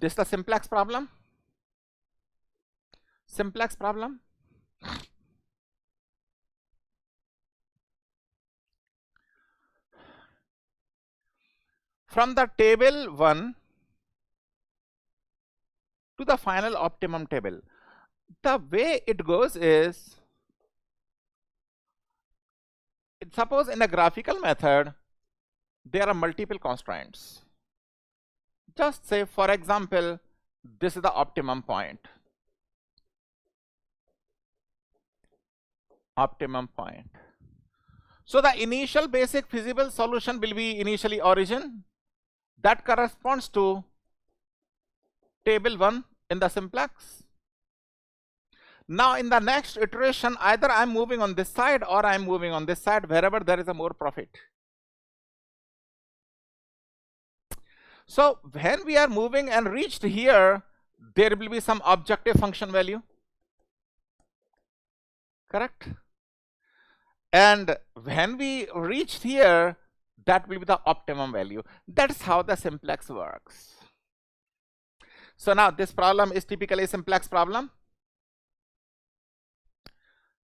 This is the simplex problem. Simplex problem. From the table 1 to the final optimum table, the way it goes is, suppose in a graphical method there are multiple constraints. Just say, for example, this is the optimum point. Optimum point. So the initial basic feasible solution will be initially origin. That corresponds to table 1 in the simplex. Now in the next iteration, either I'm moving on this side or I'm moving on this side, wherever there is a more profit. So when we are moving and reached here, there will be some objective function value. Correct? And when we reached here, that will be the optimum value. That's how the simplex works. So now this problem is typically a simplex problem.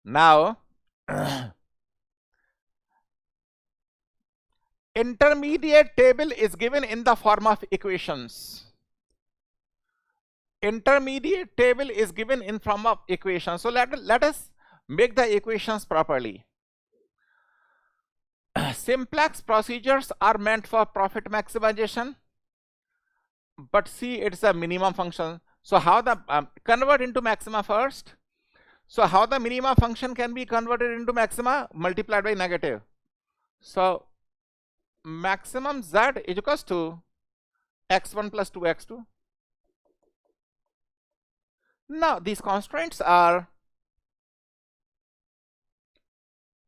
Now intermediate table is given in the form of equations. Intermediate table is given in form of equations. So let us make the equations properly. Simplex procedures are meant for profit maximization, but see, it's a minimum function. So how the convert into maxima first? So how the minima function can be converted into maxima? Multiplied by negative. So maximum z is equals to x1 plus 2x2. Now these constraints are,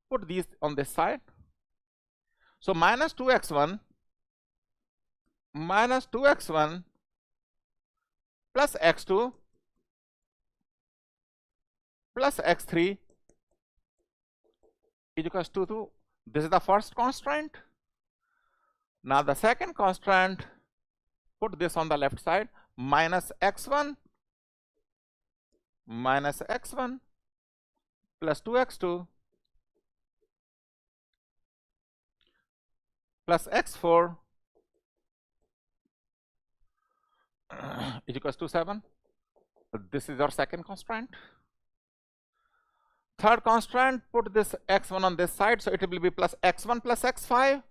put these on this side. So minus 2x1 plus x2 plus x3 is equals to 2. This is the first constraint. Now the second constraint, put this on the left side, minus x1 plus 2x2 plus x4 is equals to 7. This is our second constraint. Third constraint, put this x1 on this side, so it will be plus x1 plus x5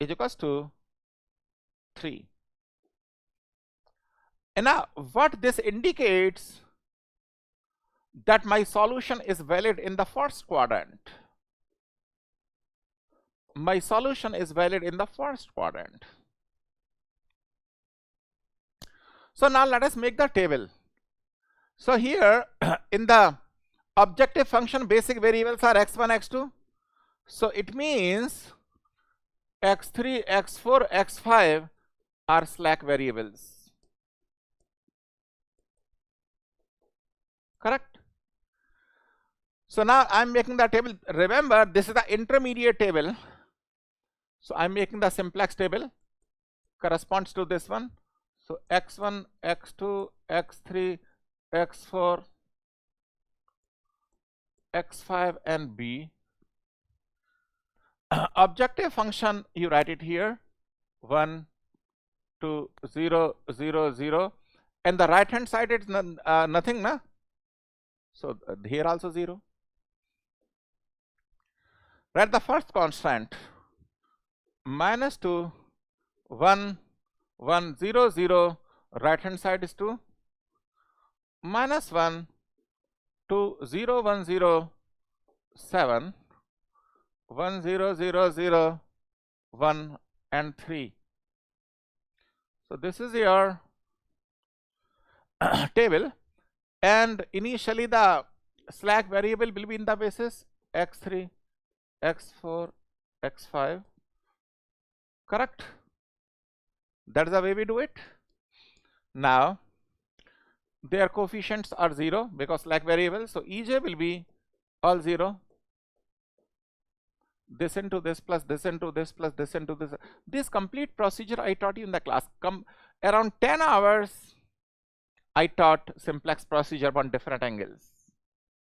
is equals to 3. And now what this indicates, that my solution is valid in the first quadrant. My solution is valid in the first quadrant. So now let us make the table. So here in the objective function, basic variables are x1, x2. So it means x3, x4, x5 are slack variables. Correct? So now I'm making the table. Remember, this is the intermediate table. So I'm making the simplex table, corresponds to this one. So x1, x2, x3, x4, x5 and b. Objective function, you write it here, 1, 2, 0, 0, 0, and the right hand side it's nothing, na? So here also 0. Write the first constant, minus 2, 1, 1, 0, 0, right hand side is 2, minus 1, 2, 0, 1, 0, 7, 1, 0, 0, 0, 1 and 3. So this is your table, and initially the slack variable will be in the basis x3, x4, x5. Correct? That's the way we do it. Now their coefficients are 0 because slack variable, so EJ will be all 0. this into this plus this into this plus this into this. This complete procedure I taught you in the class. Around 10 hours I taught simplex procedure on different angles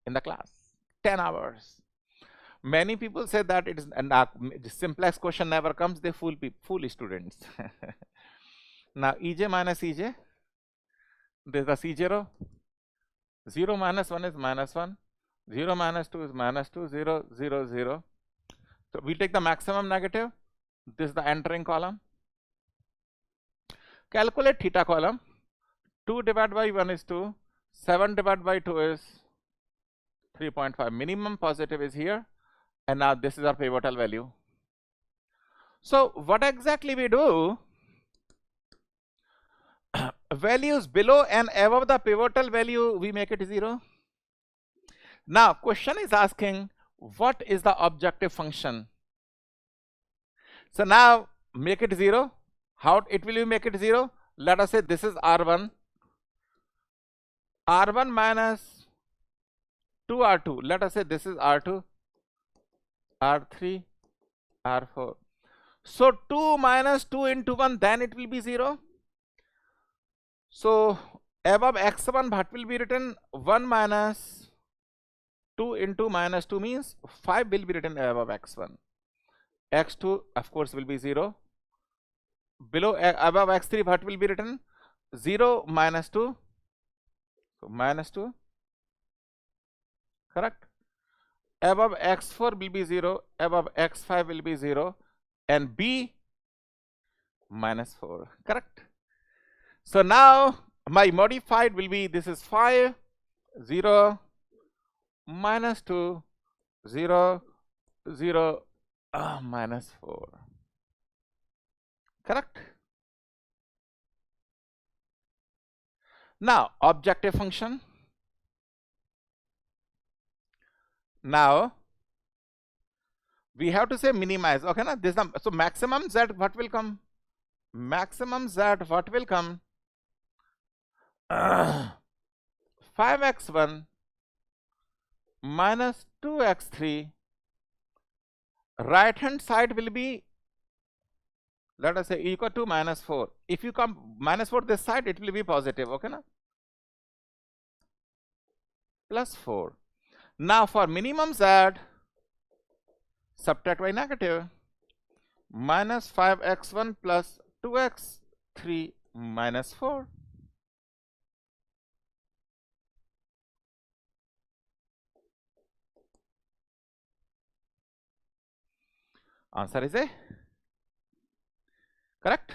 in the class. 10 hours. Many people say that it is simplex question never comes. They fool students. Now ej minus ej, this is the c0. 0 minus 1 is minus 1. 0 minus 2 is minus 2. 0, 0, 0. So we take the maximum negative. This is the entering column. Calculate theta column. 2 divided by 1 is 2. 7 divided by 2 is 3.5. Minimum positive is here. And now this is our pivotal value. So what exactly we do? Values below and above the pivotal value, we make it 0. Now question is asking, what is the objective function? So now make it 0. How it will you make it 0? Let us say this is R1. R1 minus 2R2. Let us say this is R2, R3, R4. So 2 minus 2 into 1, then it will be 0. So above x1, what will be written? 1 minus 2 into minus 2 means 5 will be written above x1. x2 of course will be 0. Below above x3, what will be written? 0 minus 2. So minus 2. Correct. Above x4 will be 0. Above x5 will be 0. And b minus 4. Correct. So now my modified will be, this is 5, 0, minus 2, 0, 0, minus 4. Correct. Now objective function. Now we have to say minimize. Okay, now this so maximum z what will come? Maximum z what will come? 5x1 minus 2x3. Right hand side will be, let us say, equal to minus 4. If you come minus 4 this side, it will be positive. Okay, na? Plus 4. Now for minimum z, subtract by negative. Minus 5x1 plus 2x3 minus 4. Answer is A. Correct?